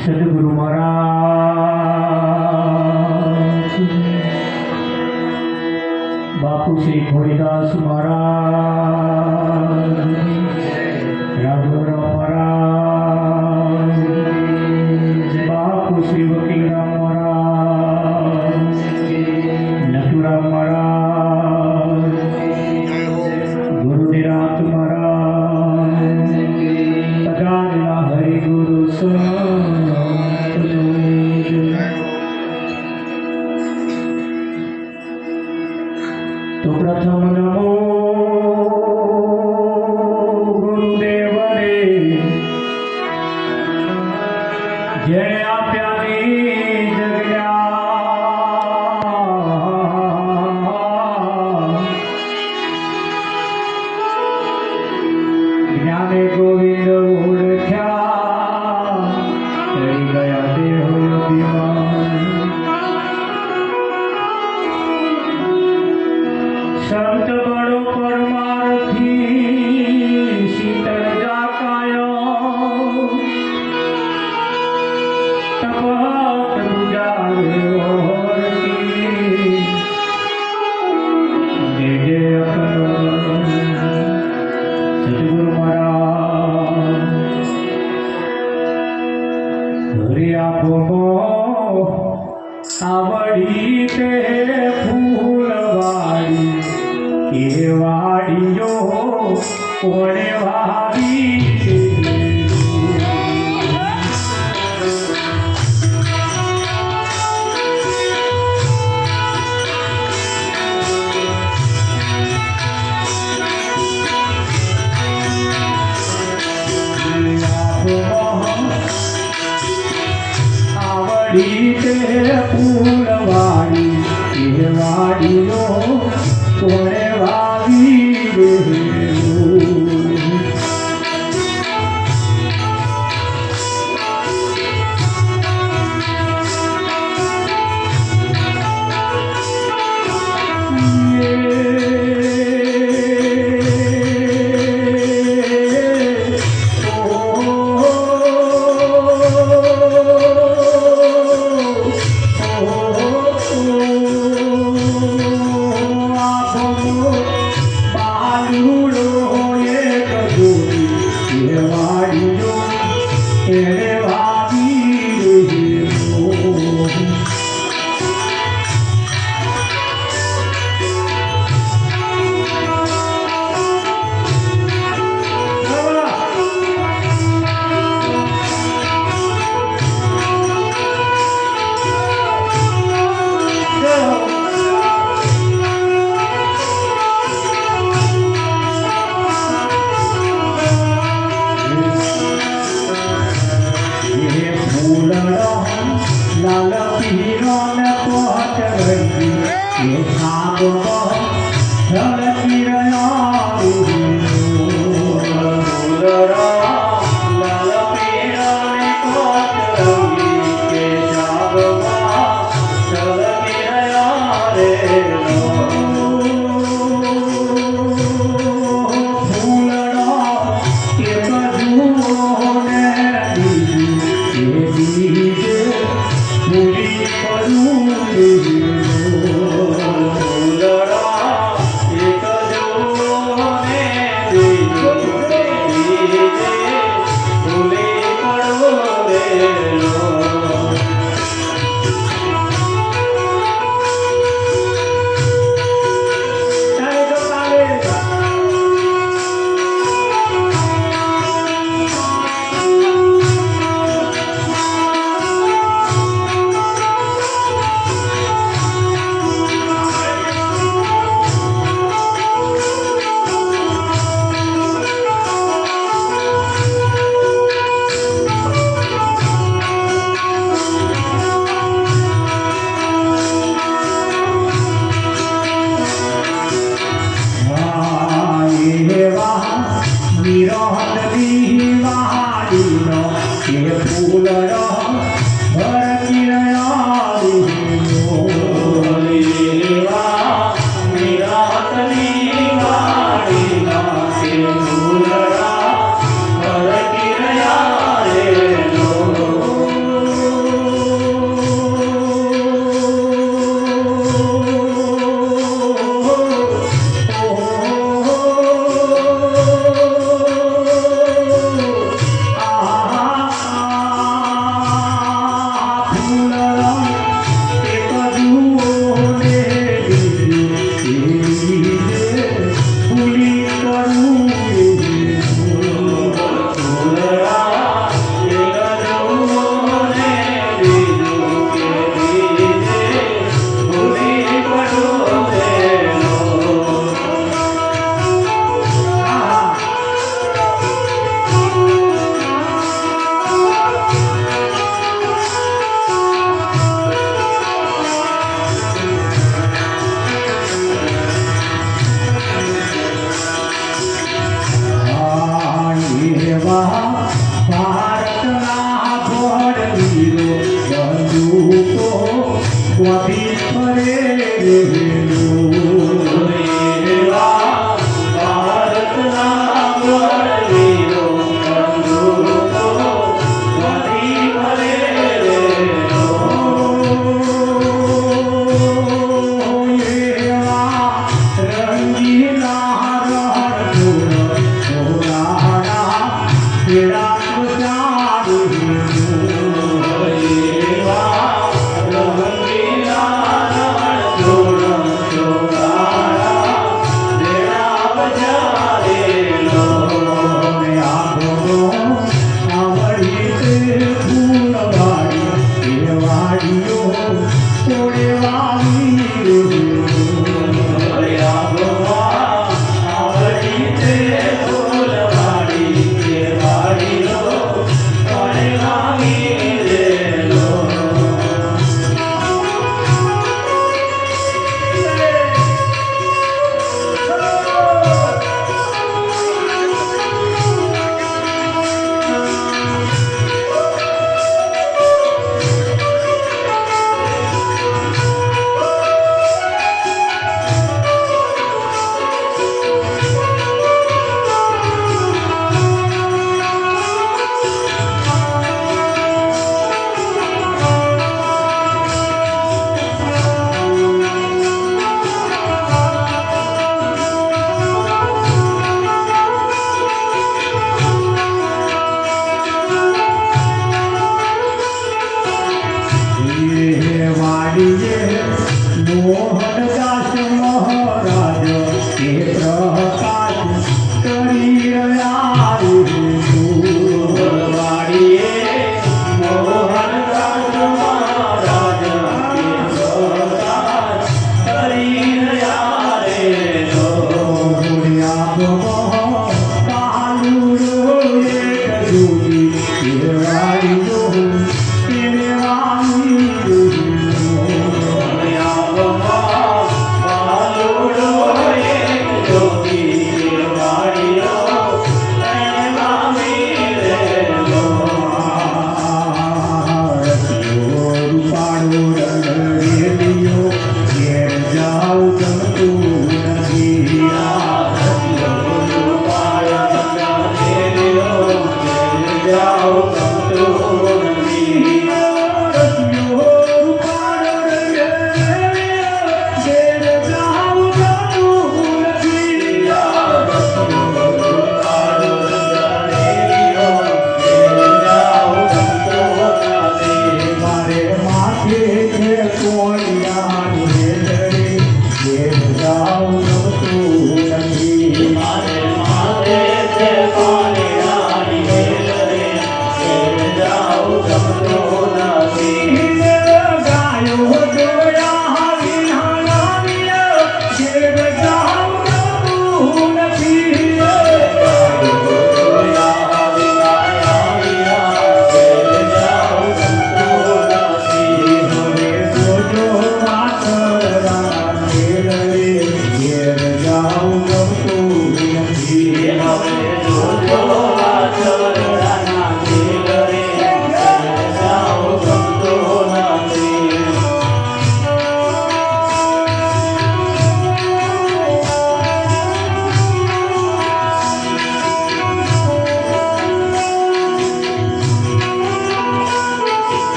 સદગુરુ મહારાજ બાપુ શ્રી ખોડીદાસ મહારાજ રાઘવરાવ મહારાજ બાપુ શ્રી વકીલરામ મહારાજ નટુરામ મહારાજ ગુરુનિરાત મહારાજ પધારેલા હરિગુરુ તો પ્રથમ નમો ગુરુદેવને જેણે આપ્યાની જ્ઞાને ગોવિંદ ઓળખ્યા કરી ગયા દેહ યોગીમાં સંત બળો પરમાર્થી શીતળ જાકાયો તપત ગુજારે ઓરતી જય જય અકરો સદગુરુ મહારાજ હરે આપો આવડી તે ફૂલવાડી એ વાડીઓ કોણે વાવી આવડી તે ફૂલવાડી એ વાડીઓ કોણે વાવી લાલ પીરો ને પોટ ગઈ એ સાગો ઝળકી રહ્યા લાલ પીરો ને પોટ ગઈ એ સાગો ઝળકી રહ્યા રે સ્વાધી ફરે રેલું ભારતના વડવીરો બંધુ તો સ્વાધી ફરે રેલો. મોહનદાસ મહારાજ કે પ્રકાશ કરી રહ્યા વાડીએ મોહનદાસ મહારાજ કરી રહ્યા રેલો.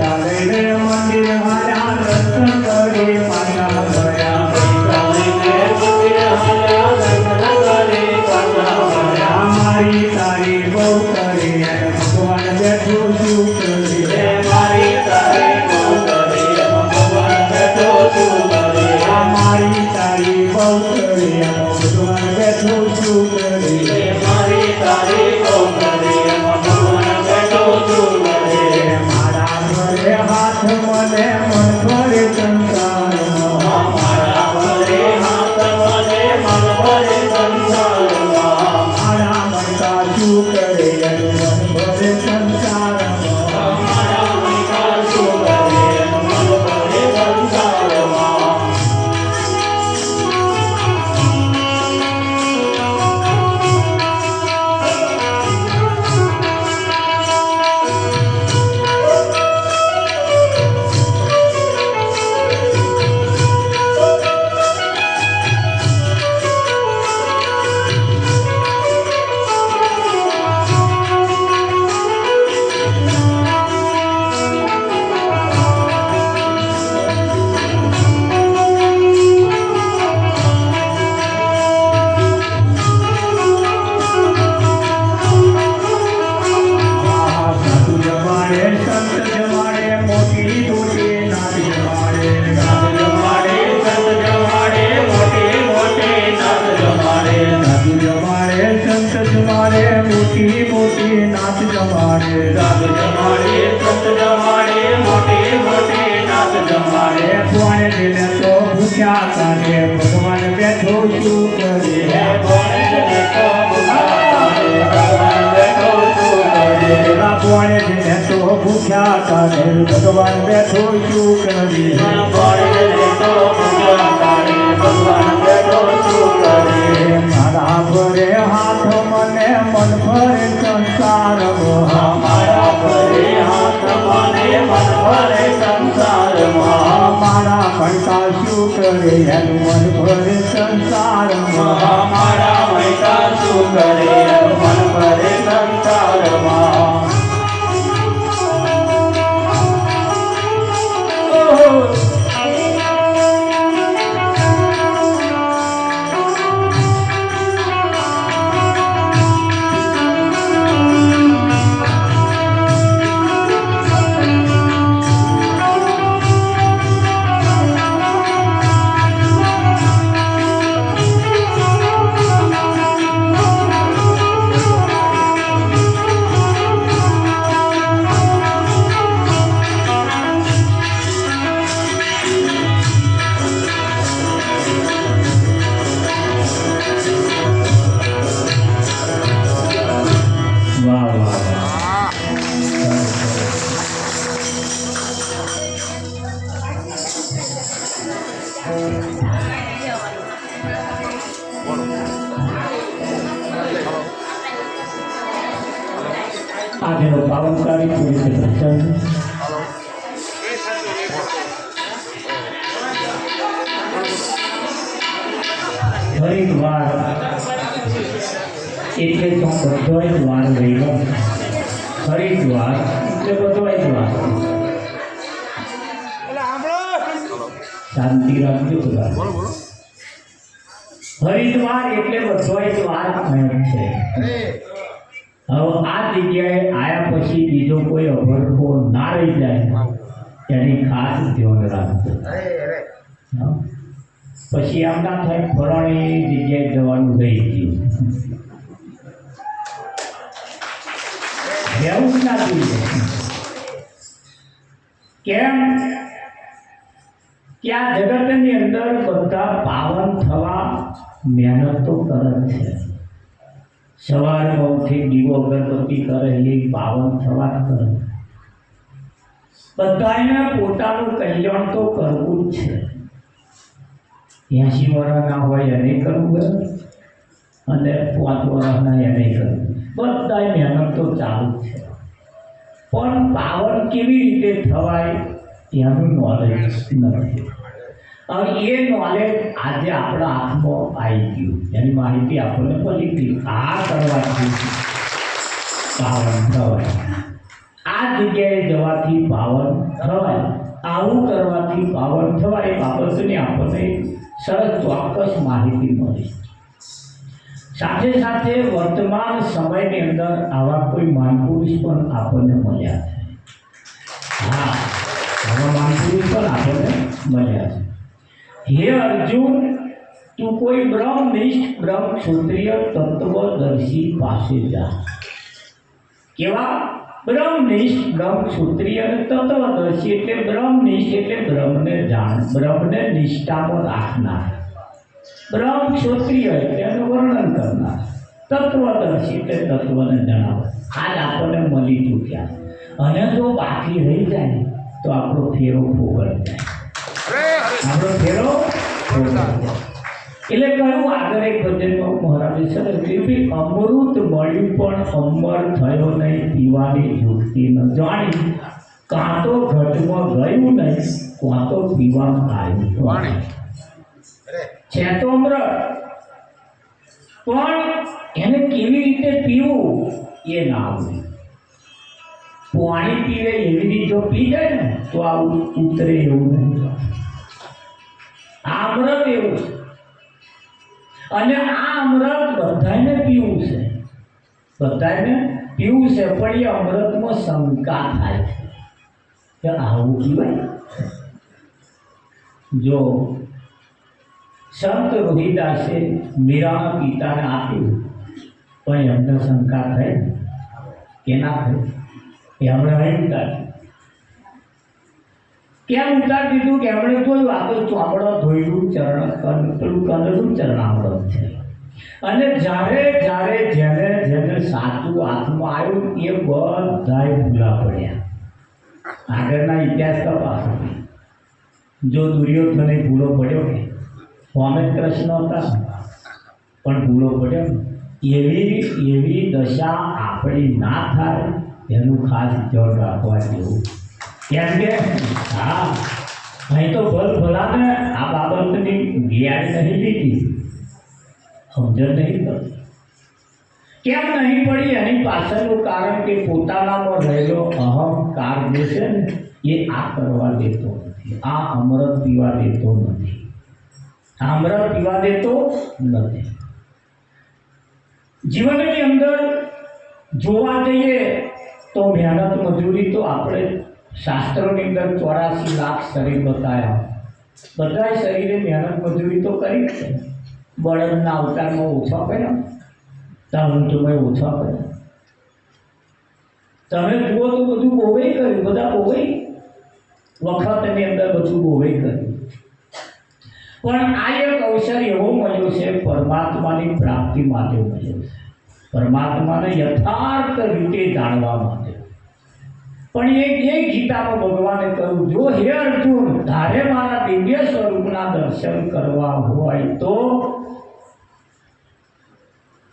પૈસા લઈને મંદિર હાલ્યા દર્શન કરી પાછા ફર્યા પૈસા લઈને મંદિર હાલ્યા દર્શન કરી પાછા ફર્યા મારી તારી બહુ કરી અને ભગવાન બેઠું શું કરી હે મારી તારી બહુ કરી ભગવાન બેઠો શું કરી મારી તારી બહુ કરી અને ભગવાન બેઠું શું કરી હે મારી તારી બહુ કરી ભગવાન બેઠો શું કરી મારા ઘરે હાથ મને મન ભરે સંસારમાં મારા ભરે હાથ મને મન ભરે સંસારમાં મારા મનકા શું કરે એનું મન ભરે સંસારમાં મારા મનકા શું કરે મન ભરે સંસારમાં સાધુ જમાડે સંત જમાડે મોટી મોટી નાદ જમાડે નાદ જમાડે સંત જમાડે મોટે મોટે નાદ જમાડે સાધુ જમાડે સંત જમાડે મોટી મોટી નાદ જમાડે નાદ જમાડે સંત જમાડે મોટે મોટે નાદ જમાડે કોણે દિને તો ભૂખ્યા કાઢે ભગવાન બેઠો શું કરે હે ભોળે તો ભગવાન બેઠો શું કરે કોણે દિને તો ભૂખ્યા કાઢે ભગવાન બેઠો શું કરે ભોળે તો ભગવાન બેઠો શું કરે મારા ભરે હાથ મને મન ભરે સંસારમાં મારા ભરે હાથ મને મન ભરે સંસારમાં મારા મનકા શું કરે એનું મન ભરે સંસારમાં મારા મૈકા શું કરે મન ભરે સંસારમાં વાહ વાહ વાહ આજનો પાવનકારી પોલીસ પ્રસંગ હરિદ્વાર એટલે તો બધોય દ્વાર રહ્યો હરિદ્વાર એટલે બધોય દ્વાર શાંતિ રાખજો બધા હરિદ્વાર એટલે બધોય દ્વાર એમ છે હવે આ જગ્યાએ આયા પછી બીજો કોઈ અભડકો ના રહી જાય એની ખાસ ધ્યાન રાખજો હા. પછી આમ ના થાય ફલાણી જગ્યાએ જવાનું રહી ગયું એવું જ ના જોઈએ કેમ કે આ જગતની અંદર બધા પાવન થવા મહેનત તો કરે છે સવારમાં ઉઠી દીવો અગરબત્તી કરે એ પાવન થવા કરે બધાને પોતાનું કલ્યાણ તો કરવું જ છે 80 વર્ષના હોય એને કરવું અને 5 વર્ષના એને કરવું બધાય મહેનત તો ચાલુ જ છે પણ પાવન કેવી રીતે થવાય એનું નોલેજ નથી હવે એ નોલેજ આજે આપણા હાથમાં આવી ગયું એની માહિતી આપણને મળી ગઈ આ કરવાથી પાવન થવાય આ જગ્યાએ જવાથી પાવન થવાય, આવું કરવાથી પાવન થવાય, એ બાબતની આપણને સરસ ચોક્કસ માહિતી મળી. સાથે સાથે વર્તમાન સમયની અંદર આવા કોઈ મહાનપુરુષ પણ આપણને મળ્યા છે. હા, આવા મહાનપુરુષ પણ આપણને મળ્યા છે. હે અર્જુન, તું કોઈ બ્રહ્મનિષ્ઠ બ્રહ્મ ક્ષત્રિય તત્વદર્શી પાસે જા. કેવા? બ્રહ્મનિષ્ઠ બ્રહ્મ ક્ષત્રિય અને તત્વદર્શી એટલે બ્રહ્મનિષ્ઠ એટલે બ્રહ્મને જાણ, બ્રહ્મને નિષ્ઠામાં રાખનાર. બ્રહ્મ ક્ષત્રિય એટલે એનું વર્ણન કરનાર. તત્વદર્શી એટલે તત્વને જણાવે. આજ આપણને મળી ચૂક્યા. અને જો બાકી રહી જાય તો આપણો ફેરો ફોગટ જાય. આપણો ફેરો ફોગટ જાય. એટલે કહ્યું આગળ એક ભજનમાં મહારાજે સરસ કહ્યું, અમૃત મળ્યું પણ અમર થયો નહીં, પીવાની યુક્તિ ન જાણી. કાં તો ઘટમાં ગયું નહીં, કાં તો પીવામાં આવ્યું છે તો અમૃત, પણ એને કેવી રીતે પીવું એ ના આવડે. પાણી પીવે એવી રીતે જો પી જાય ને તો આવું ઉતરે એવું નહીં. આ અમૃત એવું છે. અને આ અમૃત બધાને પીવું છે, બધાને પીવું છે, પણ એ અમૃતમાં શંકા થાય છે કે આવું પીવાય. જો સંત રોહિદાસે મીરાના પિતાને આપ્યું, પણ એમને શંકા થઈ કે ના થઈ. એમણે અહીં ઉતાર્યું. કેમ ઉતારી દીધું? કે એમણે જોયું આ તો ચોપડો ધોયેલું ચરણ પેલું કલરનું ચરણામૃત છે. અને જ્યારે જ્યારે જેને જેને સાચું હાથમાં આવ્યું એ બધાય ભૂલા પડ્યા. આગળના ઇતિહાસ તપાસો. જો દુર્યોધને ભૂલો પડ્યો કે સ્વામે કૃષ્ણ હતા પણ ભૂલો પડ્યો. એવી દશા આપણી ના થાય એનું ખાસ ધ્યાન રાખવા જેવું. કેમ કે હા, અહીં તો ભલાને આ બાબતની જ્ઞાન નહીં લીધી, સમજણ નહીં પડી. કેમ નહીં પડી? એની પાછળનું કારણ કે પોતાનામાં રહેલો અહંકાર જે છે ને એ આ કરવા દેતો નથી, આ અમૃત પીવા દેતો નથી, અમૃત પીવા દેતો નથી. જીવનની અંદર જોવા જઈએ તો મહેનત મજૂરી તો આપણે શાસ્ત્રોની અંદર 84 લાખ શરીર બતાવ્યા. બધા શરીરે મહેનત મજૂરી તો કરી છે. બળદના અવતારમાં ઓછા કર્યા, ઊંટમાં ઓછા કર્યા. તમે જુઓ તો બધું બોવાઈ કર્યું, બધા બોવાઈ વખતની અંદર બધું બોવાઈ કર્યું. પણ આ એક અવસર એવો મળ્યો છે પરમાત્માની પ્રાપ્તિ માટે મળ્યો છે, પરમાત્માને યથાર્થ રીતે જાણવા માટે. પણ એ ગીતામાં ભગવાને કહ્યું, જો હે અર્જુન, તારે મારા દિવ્ય સ્વરૂપના દર્શન કરવા હોય તો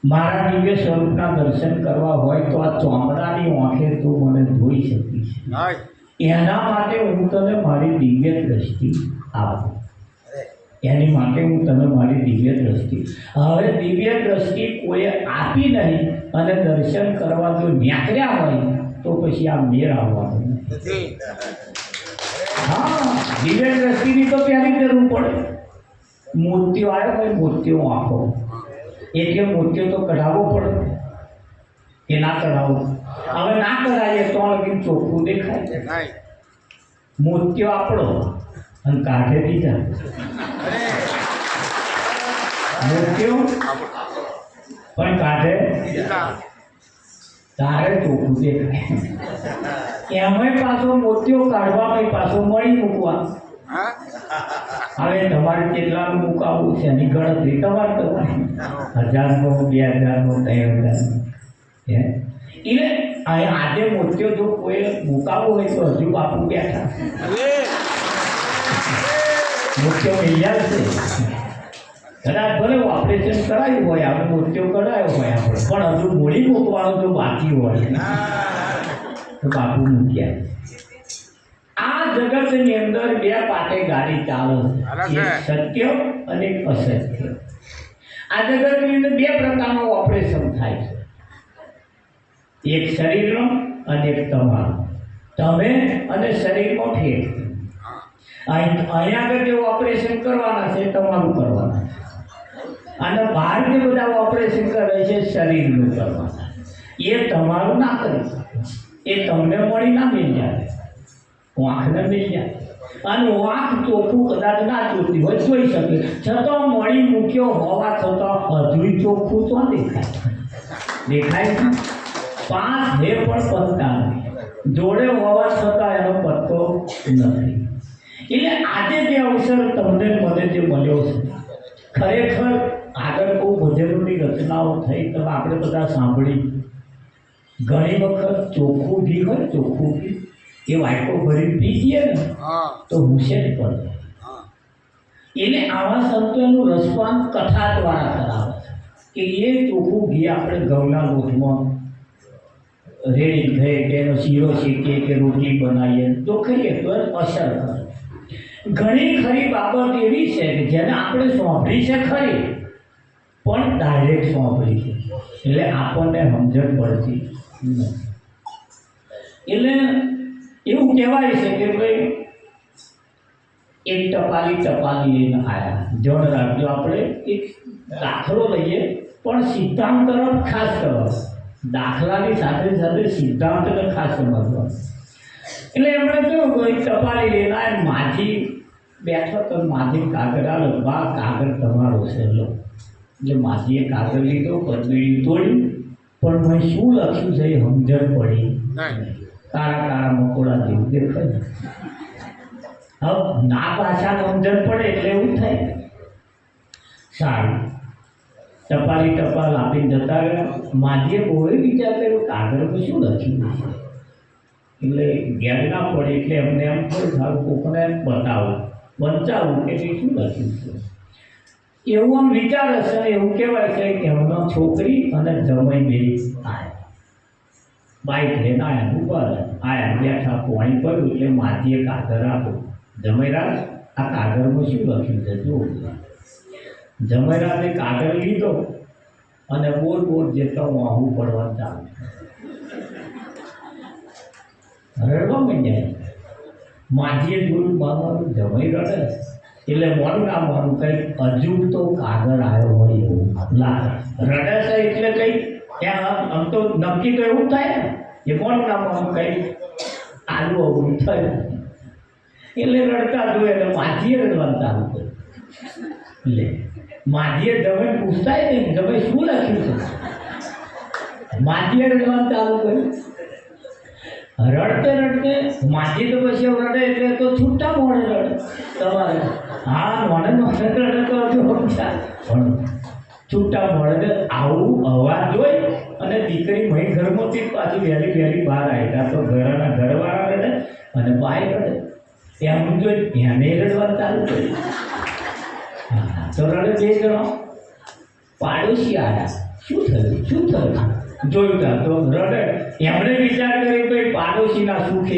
મારા દિવ્ય સ્વરૂપના દર્શન કરવા હોય તો આ ચોમડાની આંખે તું મને જોઈ શકીશ. એના માટે હું તને મારી દિવ્ય દ્રષ્ટિ આપું. એની માટે હું તને મારી દિવ્ય દ્રષ્ટિ. હવે દિવ્ય દ્રષ્ટિ કોઈએ આપી નહીં અને દર્શન કરવા જો નીકળ્યા હોય તો પછી આ મેળ આવવાનો નથી. હા, દિવ્ય દ્રષ્ટિની તો ત્યારે જરૂર પડે. મોતિયો આવ્યો હોય, મોતિયો આંખો એટલે મોતિયો તો કઢાવવો પડે કે ના કઢાવવો. હવે ના કઢાવીએ તો લગીન ચોખ્ખું દેખાય. મોતિયો આપણો અને કાઢે બીજા. મોતિયો પણ કાઢે તારે ચોખ્ખું દેખાય. એમાંય પાછો મોતિયો કાઢવામાં પાછો મળી મૂકવા. હવે તમારે કેટલાનું મુકાવવું છે એની ગણતરી તમારે કરવાની. 1000નો, 2000નો, 3000નો. એટલે આજે મોતિયો જો કોઈ મુકાવવો હોય તો હજુ બાપુ બેઠા મોતિયો મિલ્યા છે. કદાચ ભલે ઓપરેશન કરાયું હોય, આપણે મોતિયો કરાયો હોય આપણે, પણ હજુ મૂડી મૂકવાનો જો બાકી હોય તો બાપુ મૂક્યા. આ જગતની અંદર બે પાટે ગાડી ચાલે છે, એક સત્ય અને એક અસત્ય. આ જગતની અંદર બે પ્રકારનું ઓપરેશન થાય છે, એક શરીરનો અને એક તમારું. તમે અને શરીરમાં ફેર. અહીંયા આગળ જે ઓપરેશન કરવાના છે તમારું કરવાના, અને બહાર જે બધા ઓપરેશન કરે છે શરીરનું કરવાના, એ તમારું ના કરી શકે. એ તમને મળી ના મિલ જાય, આંખને મિલ જાય. અને આંખ ચોખ્ખું કદાચ ના જોતી હોય જોઈ શકે, છતાં મળી મૂક્યો હોવા છતાં હજુ ચોખ્ખું તો દેખાય છે. 5 હે પણ પત્તા નહીં, જોડે હોવા છતાં એનો પત્તો નથી. એટલે આજે જે અવસર તમને મને જે મળ્યો છે, ખરેખર આગળ બહુ ભજનોની રચનાઓ થઈ, તમે આપણે બધા સાંભળી. ઘણી વખત ચોખ્ખું ઘી હોય, ચોખ્ખું ઘી એ વાટકો ભરી પી જઈએ ને તો હુશે જ પડે. એટલે આવા સંતોનું રસપાન કથા દ્વારા કરાવે છે કે એ ચોખ્ખું ઘી આપણે ઘઉંના લોટમાં રેડી થઈ કે એનો શીરો શેકીએ કે રોટલી બનાવીએ તો ખાઈએ તો અસર કરે. ઘણી ખરી બાબત એવી છે કે જેને આપણે સોંપડી છે ખરી, પણ ડાયરેક્ટ સોંપડી છે એટલે આપણને સમજણ પડતી નથી. એટલે એવું કહેવાય છે કે ભાઈ એક ટપાલી લઈને આવ્યા. જણ રાખજો, આપણે એક દાખલો લઈએ પણ સિદ્ધાંત તરફ ખાસ કરવાનો, દાખલાની સાથે સાથે સિદ્ધાંતને ખાસ સમજવાનો. એટલે એમણે કહ્યું કે એક ટપાલી લઈને આવ્યા, માજી બેઠો તો માજી કાગળ આવ્યો, બા કાગળ તમારો છે લો. એટલે માજીએ કાગળ લીધો, પતરી તોડી, પણ મેં શું લખ્યું છે એ સમજણ પડી. કાળા કાળા મકોડા જેવું દેખાય. હવે ના ભાષાને સમજણ પડે એટલે એવું થાય. સારું, ટપાલ આપીને જતા રહ્યા. માજીએ બહુ વિચાર કર્યો કાગળમાં શું લખ્યું છે, એટલે ઘેર ના પડે એટલે એમને એમ થયું સારું કોકને બતાવું વંચાવું કે શું લખ્યું છે. એવું આમ વિચાર હશે. એવું કહેવાય છે કે એમનો છોકરી અને જમાઈ બે આવ્યા, બાઈક લઈને આવ્યા, ઉપર આવ્યા, બેઠા, પાણી પડ્યું એટલે માજીએ કાગળ આપ્યો. જમાઈરાજ આ કાગળમાં શું લખ્યું છે જો. જમાઈરાજે કાગળ લીધો અને બોલ જેટલો વાહું પડવા ચાલુ, રડવા માંડ્યા. માજીએ જોયું મારું જમાઈ રડે એટલે મોડું ના મોડું કંઈક અજુબ તો કાગળ આવ્યો હોય એવું લાગે. રડે છે એટલે કંઈક ત્યાં આમ તો નક્કી તો એવું થાય ને એ મોડું ના મોડું કંઈક આલુ અવરું થયું. એટલે રડતા જોયે એટલે માજીએ રડવાનું ચાલુ કર્યું. એટલે માજીએ જમાઈને પૂછતાય નહીં જમાઈ શું લખ્યું છે. માજીએ રડવાનું ચાલુ કર્યું. રડતે માજી તો પછી રડે એટલે તો છૂટા મોડે રડે તમારે. હા, મોડે રડે તો પણ છૂટા મોડે આવું અવાજ જોઈ અને દીકરી મહી ઘરમાંથી પાછી વહેલી બહાર આવ્યા તો ઘરના ઘરવાળા રડે અને બાઈ રડે. એમ જોઈ એને રડવાનું ચાલુ કર્યું. તો રડે બે જણો. પાડોશી આવ્યા, શું થયું જોયું તો રડે. એમણે વિચાર કર્યો કે પાડોશીના સુખે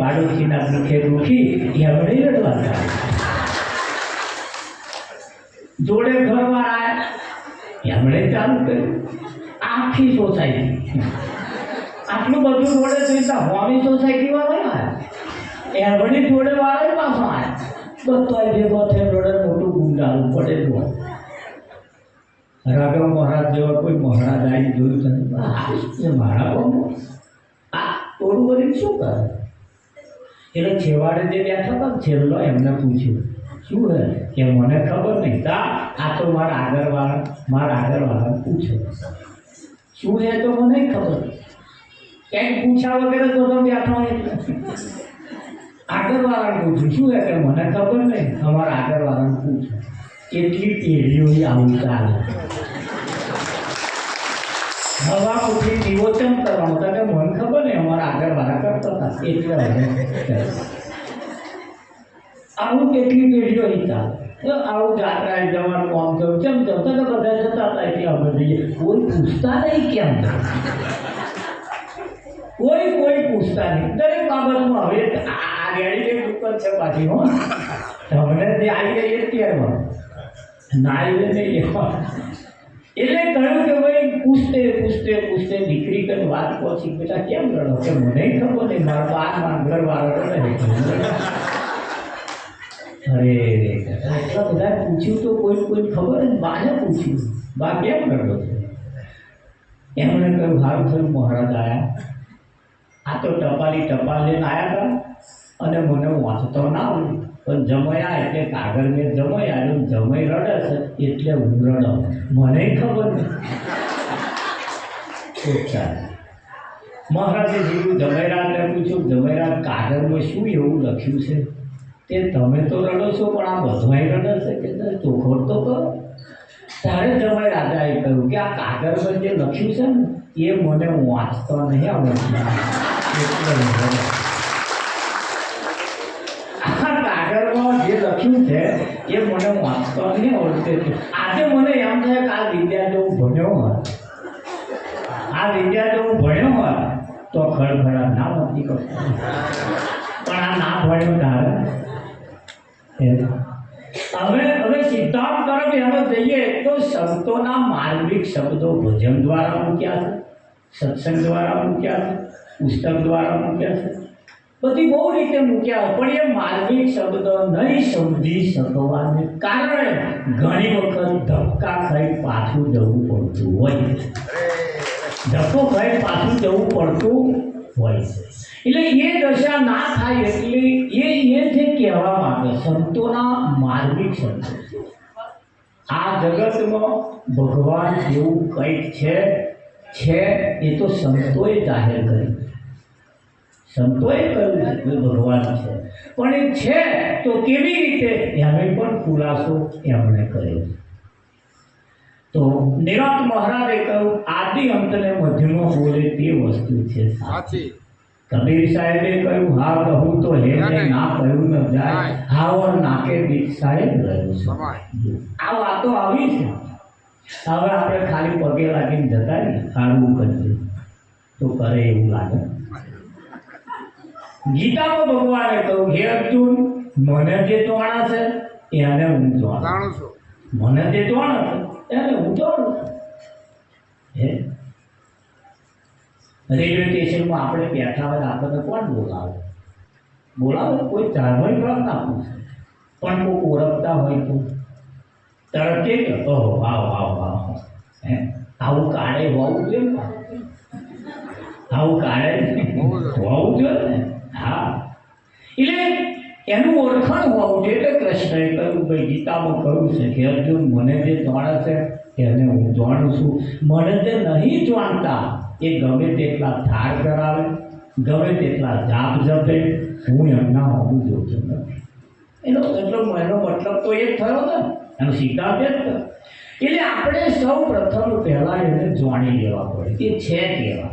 પાડોશીના દુઃખે દુઃખી એમણે રડવા ચાલુ. જોડે ઘરવાળા આવ્યા, એમણે ચાલુ કર્યું. આખી સોસાયટી આટલું બધું જોડે જોઈતા હોમી સોસાયટી વાળા એમણે જોડે વાળા પાછો આવ્યા. બધા ભેગો થઈને રડે, મોટું ગુંડાળું પડેલું. રાઘવ મહારાજ જેવા કોઈ મહારાજ આવી જોયું નથી. મારા કોણ આ થોડું બધું શું કરે. એટલે છેવાડે જે બેઠા હતા છેલ્લો એમને પૂછ્યું શું હે કે મને ખબર નહીં. આ તો મારા આગળવાળાને પૂછ્યો શું હે તો મને ખબર. કંઈક પૂછ્યા વગેરે તો બેઠા હોય એટલે આગળવાળાને પૂછ્યું શું હે કે મને ખબર નહીં, અમારા આગળવાળાને પૂછ્યું. કેટલી પેઢીઓ આવું ચાલે. હવા ઉઠી નિવોચન કરવાનું હતા કે મને ખબર નહીં અમારા આગળવાળા કરતા હતા એટલે આવું કેટલી પેઢીઓ ચાલે. આવું જાત્રાએ જવાનું આમ થયું કેમ જમતા તો બધા જતા હતા એટલે અમે જઈએ. કોઈ પૂછતા નહીં કેમ, કોઈ પૂછતા નહીં દરેક બાબતમાં. હવે આ રેડી ઉપર છે પાછી હો તમને જે આવી ગઈ અત્યારમાં ના આવી નહીં. એટલે કહ્યું કે ભાઈ પૂછતે દીકરી કઈ વાત પહોંચી, બેટા કેમ રડો? કે મને ખબર નહીં, મારા બા મારા ઘરવાળો રડે. અરે એટલા બધા પૂછ્યું તો કોઈ ખબર જ, બાને પૂછ્યું, બા કેમ રડો છો? એમણે કહ્યું સારું થયું મહારાજ આવ્યા, આ તો ટપાલ લઈને આવ્યા હતા અને મને વાંચતો ના આવડ્યું, પણ જમાયા એટલે કાગળ મેં જમાઈ આવ્યું, જમાઈ રડે છે એટલે હું રડો, મને ખબર નહીં. મહારાજે જીવું જમાઈરાજને પૂછ્યું, જમાઈરાજ કાગળમાં શું એવું લખ્યું છે તે તમે તો રડો છો પણ આ બધાય રડે છે કે ચોખવટ તો કરો. ત્યારે જમાઈ રાજાએ કહ્યું કે આ કાગળમાં જે લખ્યું છે ને એ મને વાંચતો નહીં આવડતું, એટલે આ કાગળમાં જે લખ્યું છે એ મને વાંચતો નહીં આવડતું. આજે મને એમ થાય કે આ વિદ્યા જો હું ભણ્યો હોત, આ વિદ્યા જો હું ભણ્યો હોત તો ખળખળા ના નથી કરતો, પણ આ ના ભણ્યો તારે. હવે સિદ્ધાંત તરફ એમાં જઈએ તો સંતોના માર્મિક શબ્દો ભજન દ્વારા મૂક્યા છે, સત્સંગ દ્વારા મૂક્યા છે, પુસ્તક દ્વારા મૂક્યા છે, બધી બહુ રીતે મૂક્યા, પણ એ માર્મિક શબ્દો નહીં સમજી શકવાને કારણે ઘણી વખત ધક્કા ખાઈ પાછું જવું પડતું હોય, ધક્કો ખાઈ પાછું જવું પડતું હોય છે. એટલે એ દશા ના થાય એટલે એ જે કહેવા માંગે સંતોના માર્મિક શબ્દો, આ જગતમાં ભગવાન જેવું કંઈક છે એ તો સંતોએ જાહેર કર્યું, સંતોએ કહ્યું છે કે ભગવાન છે, પણ એ છે તો કેવી રીતે એનો પણ ખુલાસો એમણે કર્યો. તો નિરંત મહારાજે કહ્યું આદિ અંતને મધ્યમાં બોલે તે વસ્તુ છે સાચી. કબીર સાહેબે કહ્યું હા કહું તો હે ના કહ્યું ન જાય, હાવર નાકે દીક્ષાએ રહ્યું છે. આ વાતો આવી છે. હવે આપણે ખાલી પગે લાગીને જતા રહીએ, સારું કરજે તો કરે એવું લાગે. ગીતામાં ભગવાને કહ્યું હે અર્જુન મને જે જોણા છે એને હું જાણું છું, મને જે જોણા છે એને હું જાણું છું. રેલવે સ્ટેશનમાં આપણે બેઠા હોય આપણને કોણ બોલાવે કોઈ ધાર્મિક ગ્રહ ના પૂછે, પણ કોઈ ઓળખતા હોય તો તરત કે ઓહો આવો આવું કાળે હોવું જોઈએ, આવું કાળે હોવું જોઈએ ને. હા એટલે એનું ઓળખાણ હોવું જોઈએ. એટલે કૃષ્ણએ કહ્યું ભાઈ ગીતામાં કહ્યું છે કે અર્જુન મને જે જાણે છે એને હું જાણું છું, મને જે નહીં જાણતા એ ગમે તેટલા ધાર કરાવે, ગમે તેટલા જાપ જપે, હું એમના હોવું જોતો નથી. એનો મતલબ તો એ જ થયો ને, એનો સિદ્ધાંત જ થયો. એટલે આપણે સૌ પ્રથમ પહેલાં એને જાણી લેવા પડે કે છે કેવા,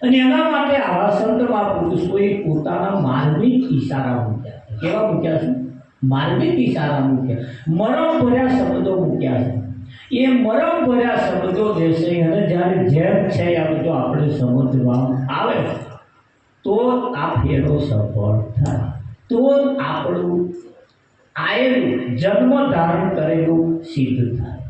અને એના માટે આવા સંત મહાપુરુષોએ પોતાના માર્મિક ઈશારા મૂક્યા છે. કેવા મૂક્યા છે? માર્મિક ઈશારા મૂક્યા, મરમ ભર્યા શબ્દો મૂક્યા છે. એ મરમ ભર્યા શબ્દો જે છે અને જ્યારે જેમ છે આ બધું આપણે સમજવામાં આવે તો આ ફેરો સફળ થાય, તો આપણું આયેલું જન્મ ધારણ કરેલું સિદ્ધ થાય,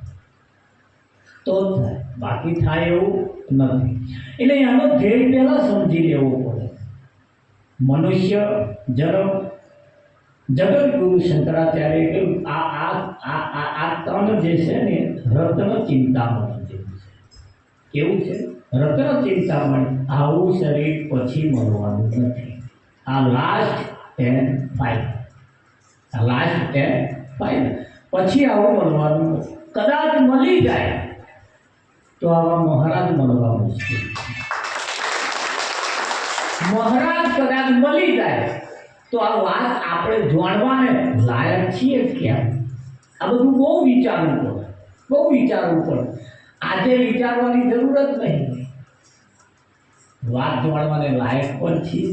તો થાય, બાકી થાય એવું નથી. એટલે એનો ધ્યેય પહેલાં સમજી લેવો પડે. મનુષ્ય જન્મ જગતગુરુ શંકરાચાર્ય કહ્યું આ ત્રણ જે છે ને રત્ન ચિંતામણી જેવું છે. કેવું છે? રત્ન ચિંતામણી. આવું શરીર પછી મળવાનું નથી. આ લાસ્ટ એન્ડ ફાઇનલ, આ લાસ્ટ એન્ડ ફાઇનલ, પછી આવું મળવાનું નથી. કદાચ મળી જાય તો આવા મહારાજ મળવા મુશ્કેલ. મહારાજ કદાચ મળી જાય તો આ વાત આપણે જાણવાને લાયક છીએ કેમ? આ બધું બહુ વિચારવું પડે, બહુ વિચારવું પડે. આજે વિચારવાની જરૂરત નહીં, વાત જાણવાને લાયક પણ છીએ,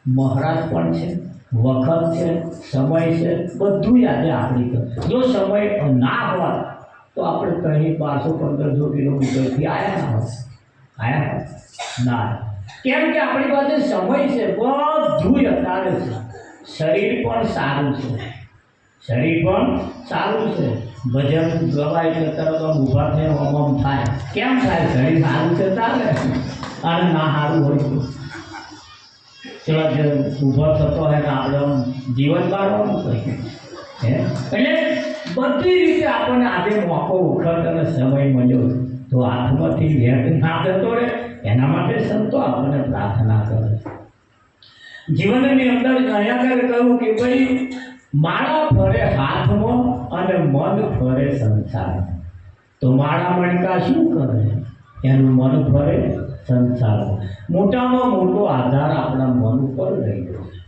મહારાજ પણ છે, વખત છે, સમય છે, બધું આજે આપણી પર. જો સમય ના હોય તો આપણે કંઈ 1200-1500 કિલોમીટરથી આવ્યા ના. કેમ કે આપણી પાસે સમય છે, બધું અત્યારે છે. શરીર પણ સારું છે, શરીર પણ સારું છે. ભજન ગવાય એટલે તરત આમ ઊભા થઈને આમ થાય. કેમ થાય? શરીર સારું છે ચાલે, અને ના સારું હોય તો ચલો જે ઊભો થતો હોય ને આપણે આમ જીવન કાઢવાનું કહીએ હે. એટલે બધી રીતે આપણને આજે મોકો વખત અને સમય મળ્યો તો હાથમાંથી વ્યર્થ ના થતો રહે એના માટે સંતો આપણને પ્રાર્થના કરે. જીવનની અંદર અહીંયા આગળ કહ્યું કે ભાઈ માળા ફરે હાથમાં અને મન ફરે સંસારમાં. તો માળા મણકા શું કરે? એનું મન ફરે સંસારમાં. મોટામાં મોટો આધાર આપણા મન ઉપર રહેલો છે.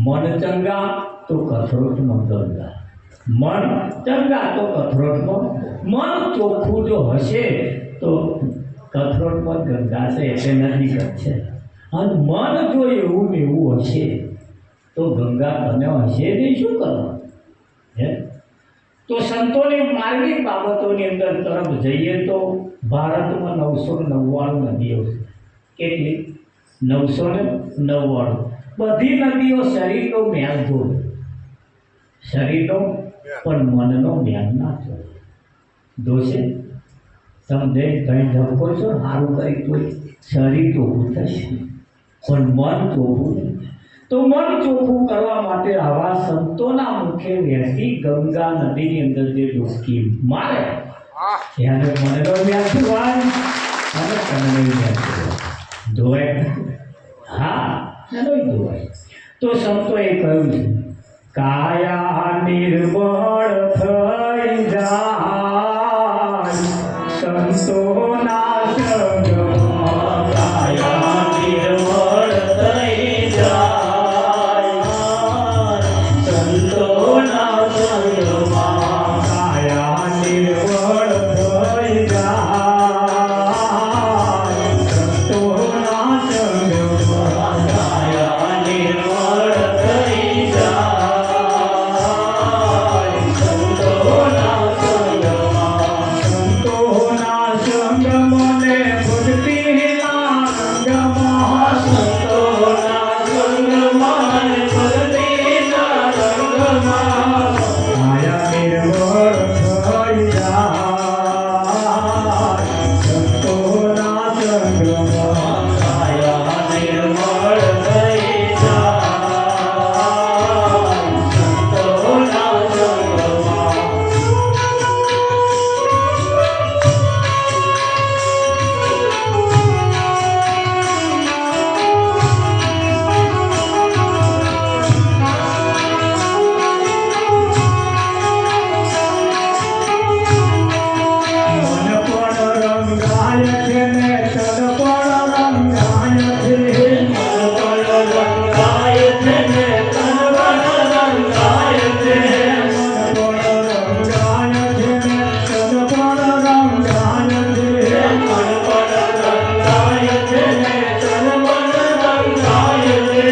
મન ચંગા તો કથરોટમાં ગંગા. મન ચંગા તો કથરોટમાં. મન ચોખ્ખું જો હશે તો કથરોટમાં ગંગા છે એટલે નજીક જ છે. અને મન જો એવું ને એવું હશે તો ગંગા તમે હશે નહીં શું કરવાનું હે. તો સંતોની માર્ગિક બાબતોની અંદર તરફ જઈએ તો ભારતમાં 999 નદીઓ છે. કેટલી? 999. બધી નદીઓ શરીરનો મેલ ધોવે, શરીરનો પણ મનનો મેલ ના ધોવે. ધોશે સમજે કંઈ ધબકો છો સારું કરી તો શરીર ચોખ્ખું થશે પણ મન ચોખ્ખું નહીં. તો મન ચોખ્ખું કરવા માટે આવા સંતોના મુખે બેસી ગંગા નદીની અંદર જે ડૂબકી મારે ત્યારે મનનો મેલ ધોવાય અને તનનો મેલ ધોવાય. હા એનો ધોવાય. તો સંતોએ કહ્યું છે કાયા નિર્મળ થઈ જાય સંતોના સંગમાં. કાયા નિર્મળ થઈ જાય સંતોના સંગમાં. કાયા નિર્મળ થઈ જાય સંતોના સંગમાં. કાયા નિર્મળ થઈ જાય સંતોના સંગમાં. સંતોના સંગ મને ભક્તિના રંગમાં. સંતોના સંગ મને ભક્તિના રંગમાં. કાયા નિર્મળ થઈ જાય સંતોના સંગમાં. કાયા નિર્મળ થઈ જાય સંતોના સંગમાં. મન પણ રંગાય છે ને તન પણ રંગાય છે. મન પણ રંગાય છે ને તન પણ રંગાય છે. મન પણ રંગાય છે ને તન પણ રંગાય છે. મન પણ રંગાય છે ને તન પણ રંગાય છે.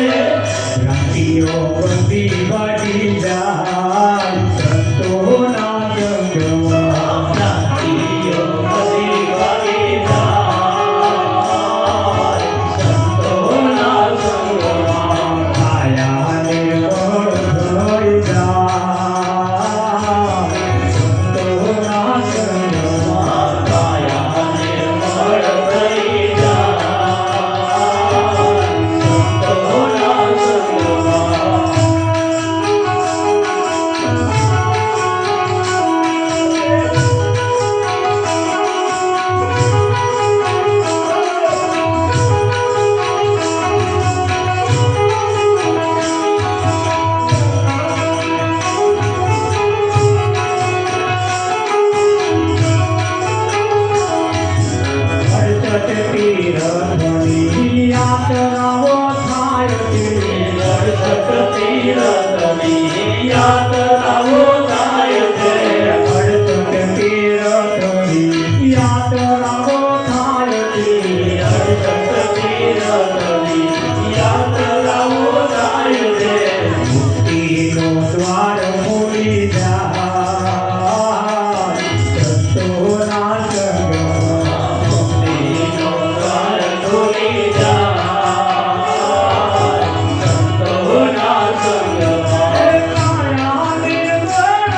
રાતીઓ બધી વાગી જાય સંતોના સંગમાં. રાતીઓ બધી વાગી જાય સંતોના સંગમાં. કાયા નિર્મળ થઈ જાય સંતોના સંગમાં. કાયા નિર્મળ થઈ જાય સંતોના સંગમાં. અડચટતી રથની યાત્રાઓ થાય છે. અડચટતી રથની યાત્રાઓ થાય છે. અડચટતી રથની યાત્રાઓ થાય છે. અડચટતી રથની યાત્રાઓ થાય છે. મુક્તિનો દ્વાર ખોલી જાય સંતોના સંગમાં. મુક્તિનો દ્વાર ખોલી જાય સંતોના સંગમાં. કાયા નિર્મળ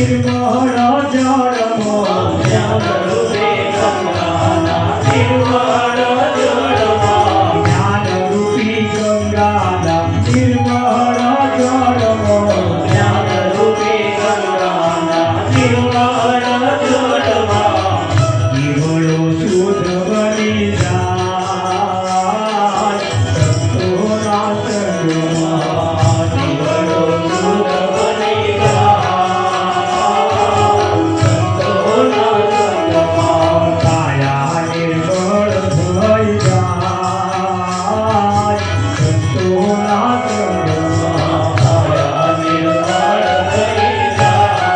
નિર્મળ જળમાં જ્ઞાનરૂપે ગંગાના નિર્મળ જળમાં જ્ઞાનરૂપી ગંગાના નિર્મળ જળમાં જ્ઞાનરૂપે ગંગાના નિર્મળ જળમાં જીવડો શુદ્ધ બની જાય સંતોના સંગમાં જીવડો શુદ્ધ બની જાય સંતોના સંગમાં કાયા નિર્મળ થઈ જાય સંતોના સંગમાં કાયા નિર્મળ થઈ જાય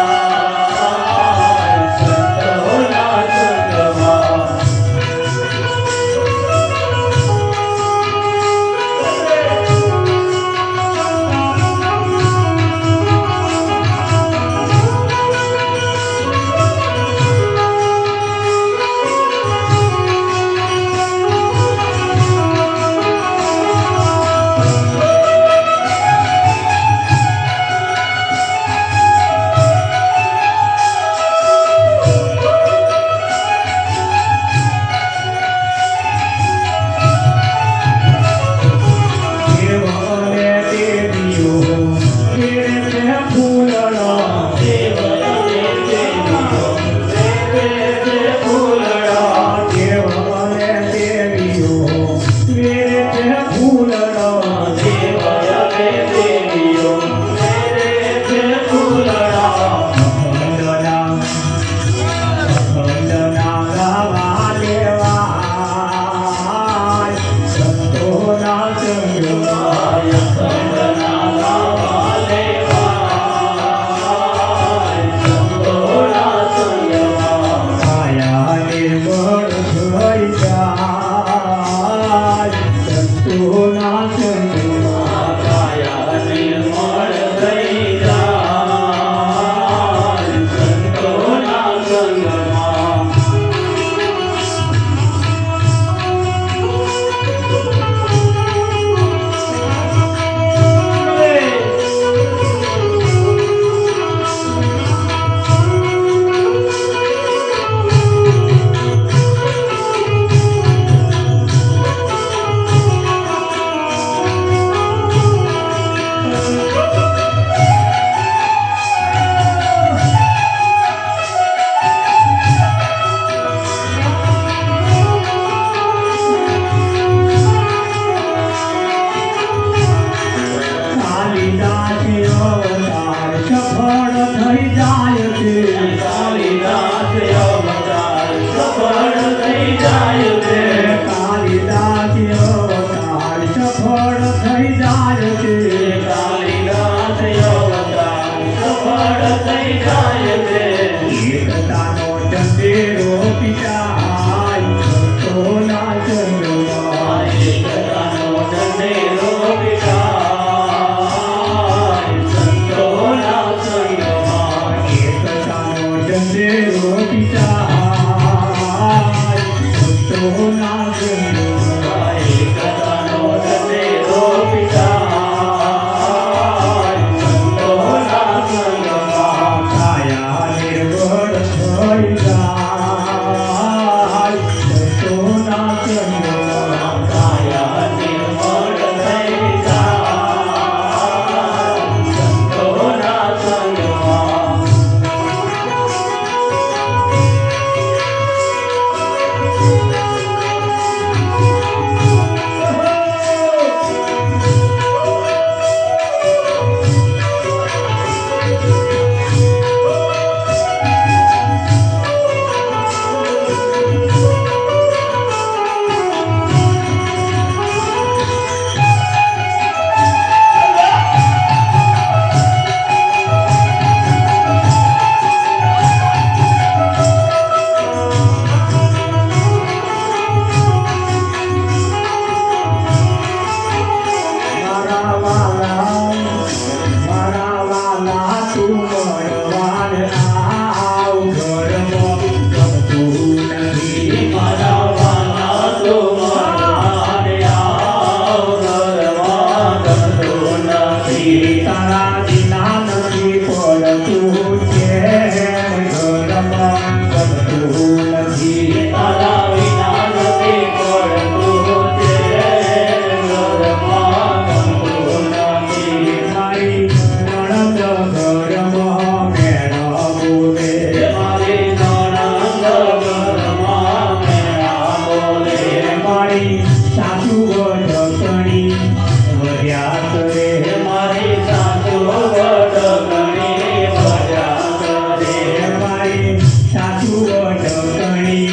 સાસુ અટકણી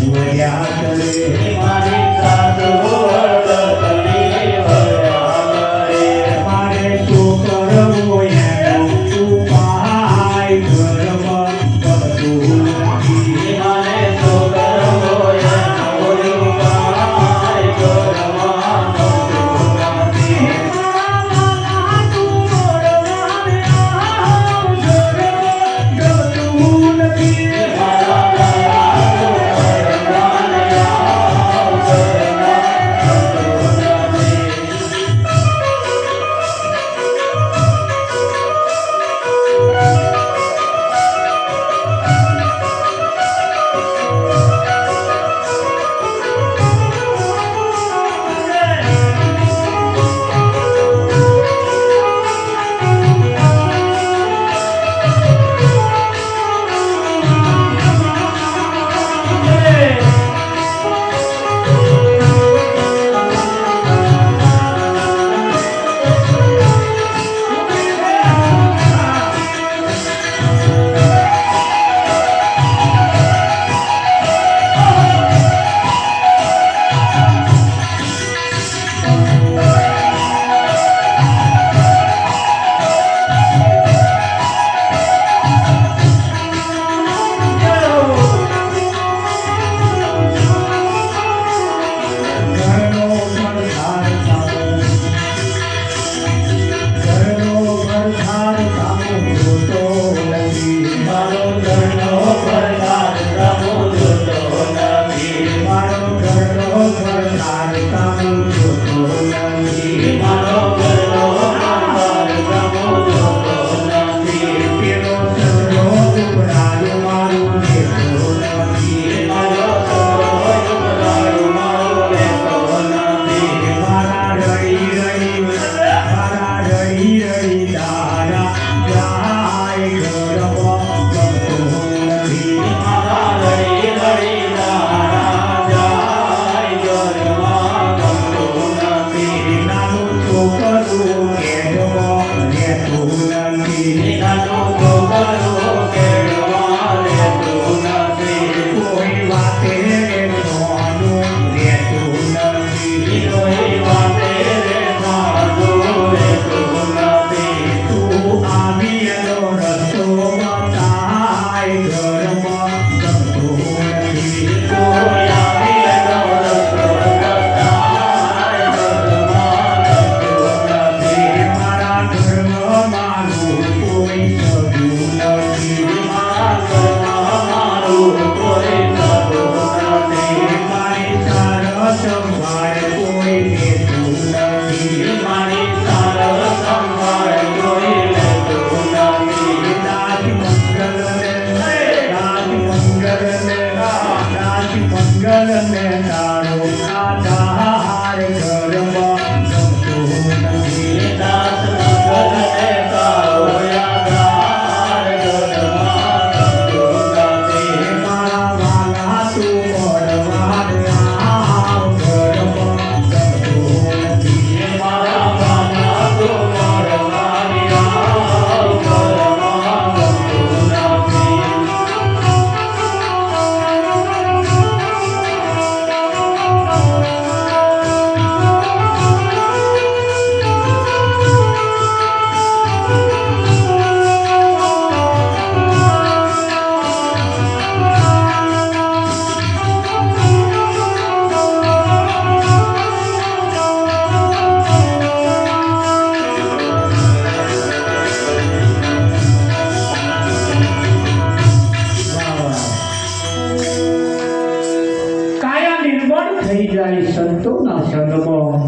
વર્યા કરે મારી સાસુ અટકણી વર્યા કરે મારે તો કરવો એનો ઉપાય ઘરમાં બધું નથી મારે તો કરવો એનો ઉપાય ઘરમાં બધું નથી થઈ જાય સંતોના સંગમાં